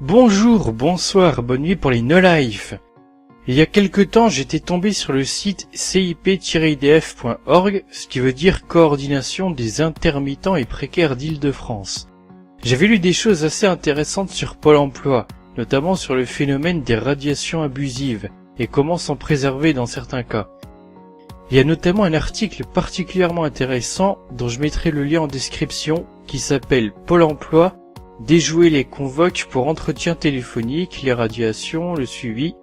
Bonjour, bonsoir, bonne nuit pour les no-life. Il y a quelque temps, j'étais tombé sur le site cip-idf.org, ce qui veut dire Coordination des intermittents et précaires d'Île-de-France. J'avais lu des choses assez intéressantes sur Pôle emploi, notamment sur le phénomène des radiations abusives et comment s'en préserver dans certains cas. Il y a notamment un article particulièrement intéressant dont je mettrai le lien en description qui s'appelle Pôle emploi, déjouer les convoques pour entretien téléphonique, les radiations, le suivi.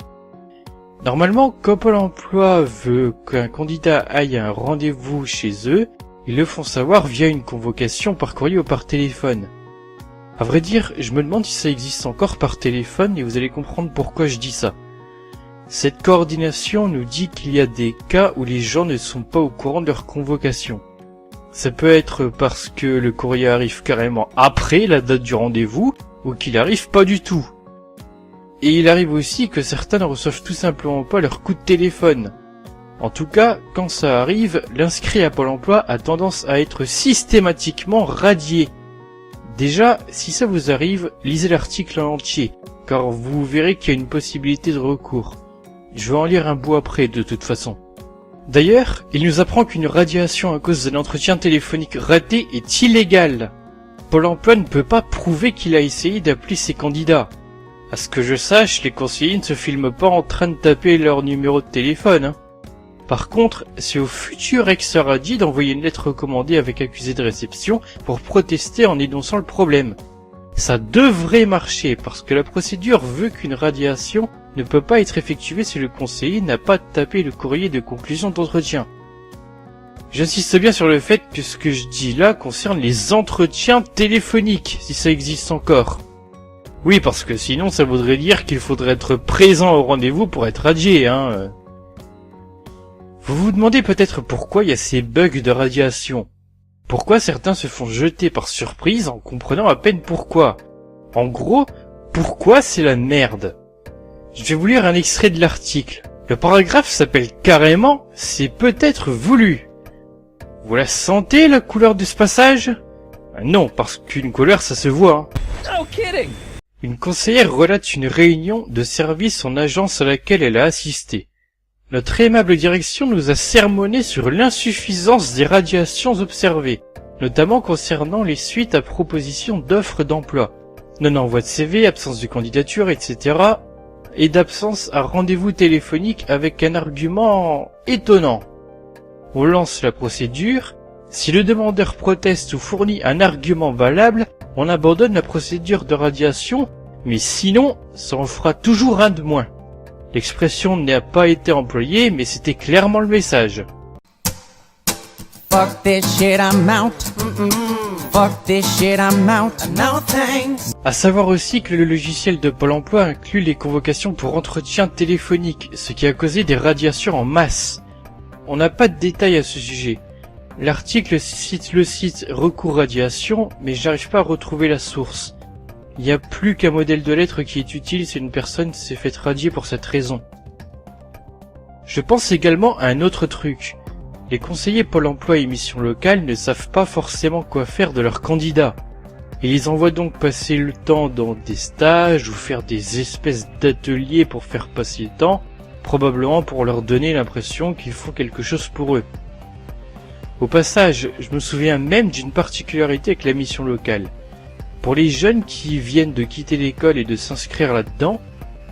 Normalement, quand Pôle emploi veut qu'un candidat aille à un rendez-vous chez eux, ils le font savoir via une convocation par courrier ou par téléphone. À vrai dire, je me demande si ça existe encore par téléphone et vous allez comprendre pourquoi je dis ça. Cette coordination nous dit qu'il y a des cas où les gens ne sont pas au courant de leur convocation. Ça peut être parce que le courrier arrive carrément après la date du rendez-vous ou qu'il arrive pas du tout. Et il arrive aussi que certains ne reçoivent tout simplement pas leur coup de téléphone. En tout cas, quand ça arrive, l'inscrit à Pôle emploi a tendance à être systématiquement radié. Déjà, si ça vous arrive, lisez l'article en entier, car vous verrez qu'il y a une possibilité de recours. Je vais en lire un bout après, de toute façon. D'ailleurs, il nous apprend qu'une radiation à cause d'un entretien téléphonique raté est illégale. Pôle emploi ne peut pas prouver qu'il a essayé d'appeler ses candidats. À ce que je sache, les conseillers ne se filment pas en train de taper leur numéro de téléphone. Par contre, c'est au futur ex-radis d'envoyer une lettre recommandée avec accusé de réception pour protester en énonçant le problème. Ça devrait marcher parce que la procédure veut qu'une radiation ne peut pas être effectuée si le conseiller n'a pas tapé le courrier de conclusion d'entretien. J'insiste bien sur le fait que ce que je dis là concerne les entretiens téléphoniques, si ça existe encore. Oui, parce que sinon ça voudrait dire qu'il faudrait être présent au rendez-vous pour être radié, Vous vous demandez peut-être pourquoi il y a ces bugs de radiation. Pourquoi certains se font jeter par surprise en comprenant à peine pourquoi. En gros, pourquoi c'est la merde. Je vais vous lire un extrait de l'article. Le paragraphe s'appelle carrément « C'est peut-être voulu ». Vous la sentez, la couleur de ce passage ? Non, parce qu'une couleur ça se voit. No kidding. Une conseillère relate une réunion de service en agence à laquelle elle a assisté. Notre aimable direction nous a sermonné sur l'insuffisance des radiations observées, notamment concernant les suites à proposition d'offres d'emploi, non-envoi de CV, absence de candidature, etc., et d'absence à rendez-vous téléphonique avec un argument étonnant. On lance la procédure. Si le demandeur proteste ou fournit un argument valable, on abandonne la procédure de radiation, mais sinon, ça en fera toujours un de moins. L'expression n'a pas été employée, mais c'était clairement le message. Fuck this shit, I'm out. Fuck this shit, I'm out. No thanks. À savoir aussi que le logiciel de Pôle emploi inclut les convocations pour entretien téléphonique, ce qui a causé des radiations en masse. On n'a pas de détails à ce sujet. L'article cite le site Recours Radiation, mais j'arrive pas à retrouver la source. Il n'y a plus qu'un modèle de lettre qui est utile si une personne s'est faite radier pour cette raison. Je pense également à un autre truc. Les conseillers Pôle emploi et missions locales ne savent pas forcément quoi faire de leurs candidats. Et ils envoient donc passer le temps dans des stages ou faire des espèces d'ateliers pour faire passer le temps, probablement pour leur donner l'impression qu'ils font quelque chose pour eux. Au passage, je me souviens même d'une particularité avec la mission locale. Pour les jeunes qui viennent de quitter l'école et de s'inscrire là-dedans,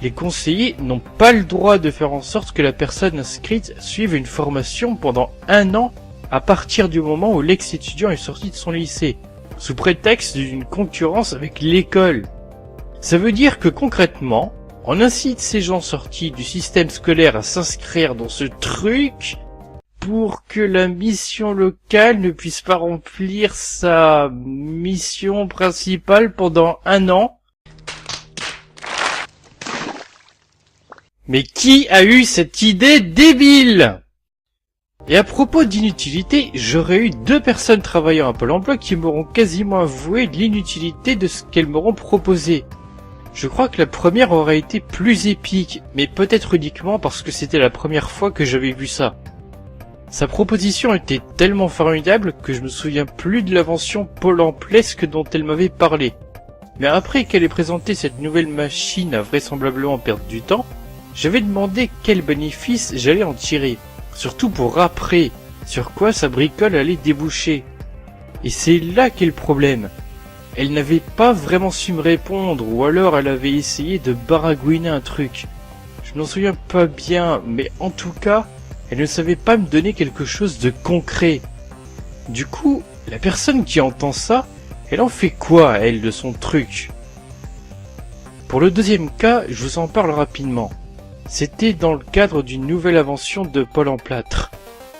les conseillers n'ont pas le droit de faire en sorte que la personne inscrite suive une formation pendant 1 an à partir du moment où l'ex-étudiant est sorti de son lycée, sous prétexte d'une concurrence avec l'école. Ça veut dire que concrètement, on incite ces gens sortis du système scolaire à s'inscrire dans ce truc pour que la mission locale ne puisse pas remplir sa mission principale pendant 1 an. Mais qui a eu cette idée débile ? Et à propos d'inutilité, j'aurais eu 2 personnes travaillant à Pôle emploi qui m'auront quasiment avoué l'inutilité de ce qu'elles m'auront proposé. Je crois que la première aurait été plus épique, mais peut-être uniquement parce que c'était la première fois que j'avais vu ça. Sa proposition était tellement formidable que je me souviens plus de l'invention pôle emplesque dont elle m'avait parlé. Mais après qu'elle ait présenté cette nouvelle machine à vraisemblablement perdre du temps, j'avais demandé quel bénéfice j'allais en tirer, surtout pour après, sur quoi sa bricole allait déboucher. Et c'est là qu'est le problème. Elle n'avait pas vraiment su me répondre, ou alors elle avait essayé de baragouiner un truc. Je m'en souviens pas bien, mais en tout cas, elle ne savait pas me donner quelque chose de concret. Du coup, la personne qui entend ça, elle en fait quoi, elle, de son truc? Pour le deuxième cas, je vous en parle rapidement. C'était dans le cadre d'une nouvelle invention de Paul en Plâtre.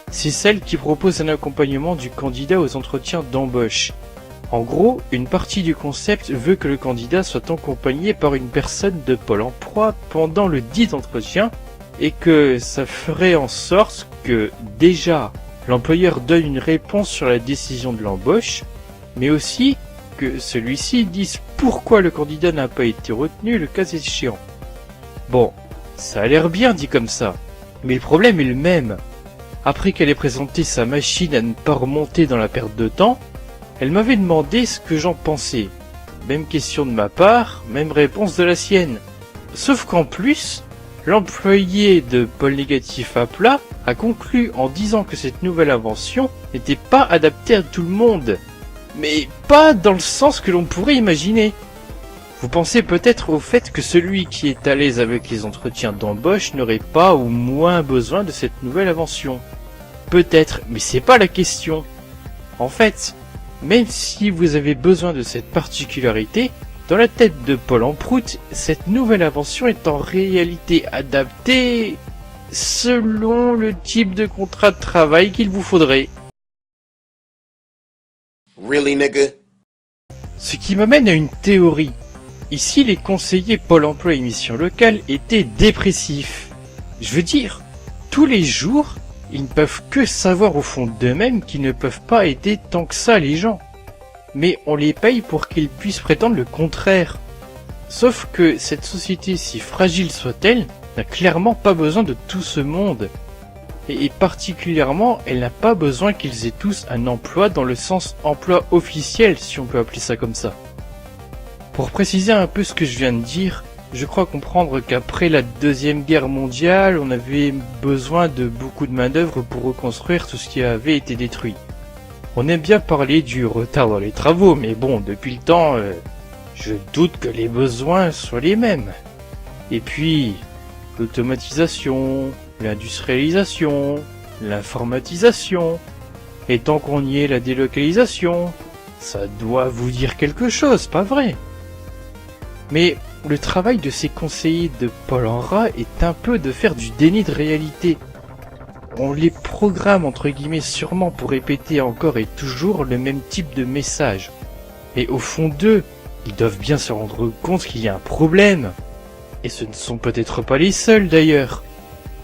C'est celle qui propose un accompagnement du candidat aux entretiens d'embauche. En gros, une partie du concept veut que le candidat soit accompagné par une personne de Pôle emploi pendant le dit entretien et que ça ferait en sorte que, déjà, l'employeur donne une réponse sur la décision de l'embauche, mais aussi que celui-ci dise pourquoi le candidat n'a pas été retenu le cas échéant. Bon, ça a l'air bien dit comme ça, mais le problème est le même. Après qu'elle ait présenté sa machine à ne pas remonter dans la perte de temps, elle m'avait demandé ce que j'en pensais. Même question de ma part, même réponse de la sienne. Sauf qu'en plus, l'employé de Pôle négatif à plat a conclu en disant que cette nouvelle invention n'était pas adaptée à tout le monde. Mais pas dans le sens que l'on pourrait imaginer. Vous pensez peut-être au fait que celui qui est à l'aise avec les entretiens d'embauche n'aurait pas ou moins besoin de cette nouvelle invention. Peut-être, mais c'est pas la question. En fait, même si vous avez besoin de cette particularité, dans la tête de Paul en Prout, cette nouvelle invention est en réalité adaptée selon le type de contrat de travail qu'il vous faudrait. Really, nigga? Ce qui m'amène à une théorie. Ici, les conseillers Pôle emploi et mission locale étaient dépressifs. Je veux dire, tous les jours, ils ne peuvent que savoir au fond d'eux-mêmes qu'ils ne peuvent pas aider tant que ça les gens. Mais on les paye pour qu'ils puissent prétendre le contraire. Sauf que cette société, si fragile soit-elle, n'a clairement pas besoin de tout ce monde. Et particulièrement, elle n'a pas besoin qu'ils aient tous un emploi dans le sens emploi officiel, si on peut appeler ça comme ça. Pour préciser un peu ce que je viens de dire, je crois comprendre qu'après la Deuxième Guerre mondiale, on avait besoin de beaucoup de main-d'œuvre pour reconstruire tout ce qui avait été détruit. On aime bien parler du retard dans les travaux, mais bon, depuis le temps, je doute que les besoins soient les mêmes. Et puis, l'automatisation, l'industrialisation, l'informatisation, et tant qu'on y est, la délocalisation, ça doit vous dire quelque chose, pas vrai? Mais le travail de ces conseillers de Pôle emploi est un peu de faire du déni de réalité. On les programme entre guillemets sûrement pour répéter encore et toujours le même type de message. Et au fond d'eux, ils doivent bien se rendre compte qu'il y a un problème. Et ce ne sont peut-être pas les seuls d'ailleurs.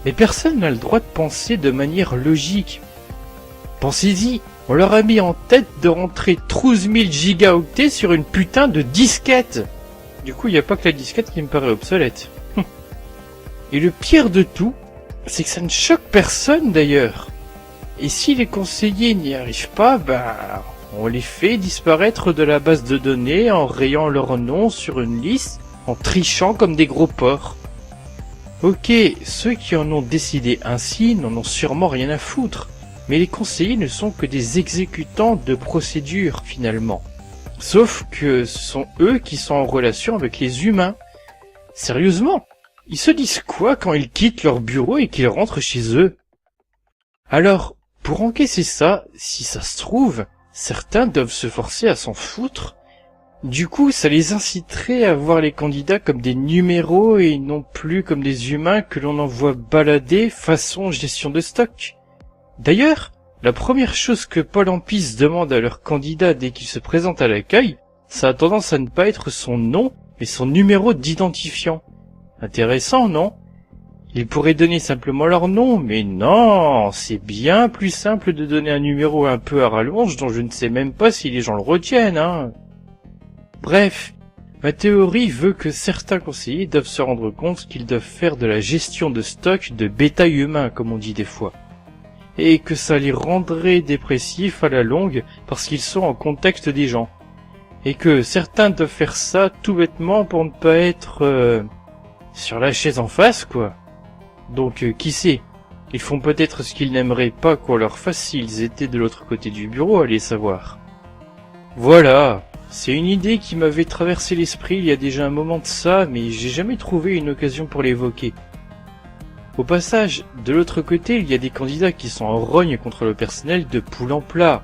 Mais personne n'a le droit de penser de manière logique. Pensez-y, on leur a mis en tête de rentrer 12 000 gigaoctets sur une putain de disquette. Du coup, il n'y a pas que la disquette qui me paraît obsolète. Et le pire de tout, c'est que ça ne choque personne d'ailleurs. Et si les conseillers n'y arrivent pas, on les fait disparaître de la base de données en rayant leur nom sur une liste, en trichant comme des gros porcs. Ok, ceux qui en ont décidé ainsi n'en ont sûrement rien à foutre, mais les conseillers ne sont que des exécutants de procédures finalement. Sauf que ce sont eux qui sont en relation avec les humains. Sérieusement, ils se disent quoi quand ils quittent leur bureau et qu'ils rentrent chez eux? Alors, pour encaisser ça, si ça se trouve, certains doivent se forcer à s'en foutre. Du coup, ça les inciterait à voir les candidats comme des numéros et non plus comme des humains que l'on envoie balader façon gestion de stock. D'ailleurs, la première chose que Pôle emploi demande à leur candidat dès qu'il se présente à l'accueil, ça a tendance à ne pas être son nom, mais son numéro d'identifiant. Intéressant, non? Ils pourraient donner simplement leur nom, mais non, c'est bien plus simple de donner un numéro un peu à rallonge dont je ne sais même pas si les gens le retiennent, hein. Bref, ma théorie veut que certains conseillers doivent se rendre compte qu'ils doivent faire de la gestion de stock de bétail humain, comme on dit des fois. Et que ça les rendrait dépressifs à la longue parce qu'ils sont en contact des gens. et que certains doivent faire ça tout bêtement pour ne pas être sur la chaise en face, quoi. Donc qui sait, ils font peut-être ce qu'ils n'aimeraient pas qu'on leur fasse s'ils étaient de l'autre côté du bureau, allez savoir. Voilà, c'est une idée qui m'avait traversé l'esprit il y a déjà un moment de ça, mais j'ai jamais trouvé une occasion pour l'évoquer. Au passage, de l'autre côté, il y a des candidats qui sont en rogne contre le personnel de Pôle emploi.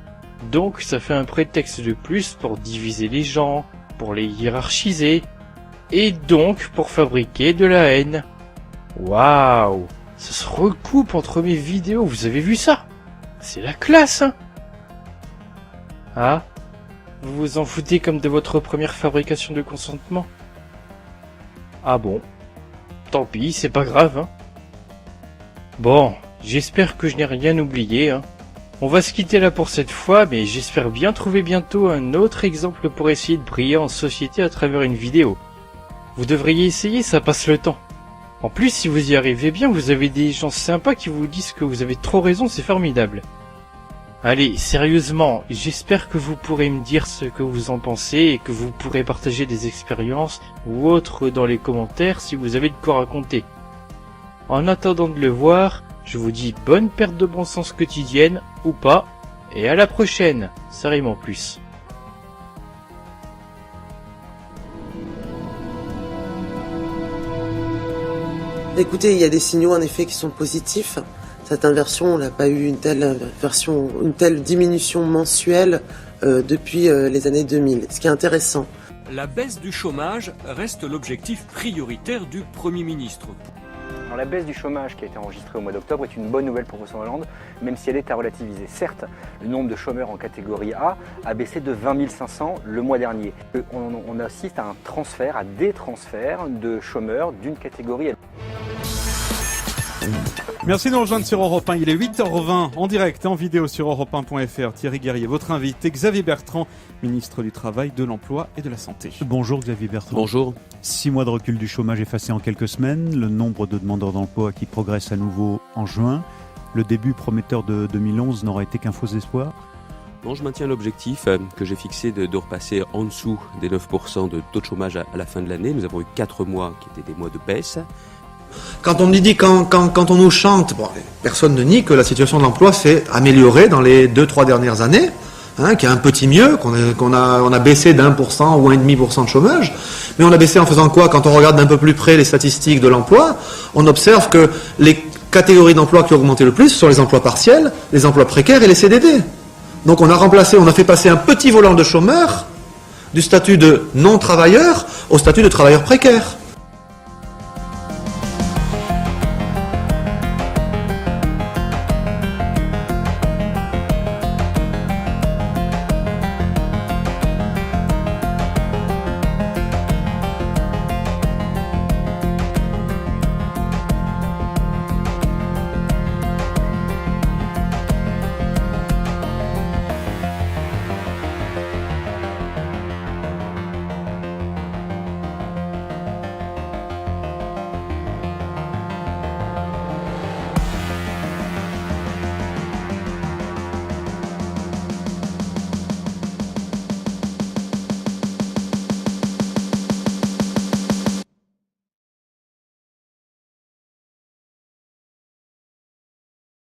Donc ça fait un prétexte de plus pour diviser les gens, pour les hiérarchiser, et donc pour fabriquer de la haine. Waouh, ça se recoupe entre mes vidéos, vous avez vu ça? C'est la classe, hein? Ah, vous vous en foutez comme de votre première fabrication de consentement? Ah bon, tant pis, c'est pas grave, hein. Bon, j'espère que je n'ai rien oublié, hein. On va se quitter là pour cette fois, mais j'espère bien trouver bientôt un autre exemple pour essayer de briller en société à travers une vidéo. Vous devriez essayer, ça passe le temps. En plus, si vous y arrivez bien, vous avez des gens sympas qui vous disent que vous avez trop raison, c'est formidable. Allez, sérieusement, j'espère que vous pourrez me dire ce que vous en pensez et que vous pourrez partager des expériences ou autres dans les commentaires si vous avez de quoi raconter. En attendant de le voir, je vous dis bonne perte de bon sens quotidienne, ou pas, et à la prochaine, ça rime en plus. Écoutez, il y a des signaux en effet qui sont positifs. Cette inversion, on n'a pas eu une telle diminution mensuelle depuis les années 2000, ce qui est intéressant. La baisse du chômage reste l'objectif prioritaire du Premier ministre. Alors, la baisse du chômage qui a été enregistrée au mois d'octobre est une bonne nouvelle pour François Hollande, même si elle est à relativiser. Certes, le nombre de chômeurs en catégorie A a baissé de 20 500 le mois dernier. On assiste à des transferts de chômeurs d'une catégorie à l'autre. Merci de nous rejoindre sur Europe 1. Il est 8h20 en direct et en vidéo sur europe1.fr. Thierry Guerrier, votre invité, Xavier Bertrand, ministre du Travail, de l'Emploi et de la Santé. Bonjour Xavier Bertrand. Bonjour. 6 mois de recul du chômage effacé en quelques semaines, le nombre de demandeurs d'emploi qui progresse à nouveau en juin. Le début prometteur de 2011 n'aura été qu'un faux espoir. Non, je maintiens l'objectif que j'ai fixé de repasser en dessous des 9% de taux de chômage à la fin de l'année. Nous avons eu 4 mois qui étaient des mois de baisse. Quand on nous chante, bon, personne ne nie que la situation de l'emploi s'est améliorée dans les 2-3 dernières années, qu'il y a un petit mieux, on a baissé d'1% ou 1,5% de chômage, mais on a baissé en faisant quoi? Quand on regarde d'un peu plus près les statistiques de l'emploi, on observe que les catégories d'emplois qui ont augmenté le plus sont les emplois partiels, les emplois précaires et les CDD. Donc on a fait passer un petit volant de chômeur du statut de non-travailleur au statut de travailleur précaire.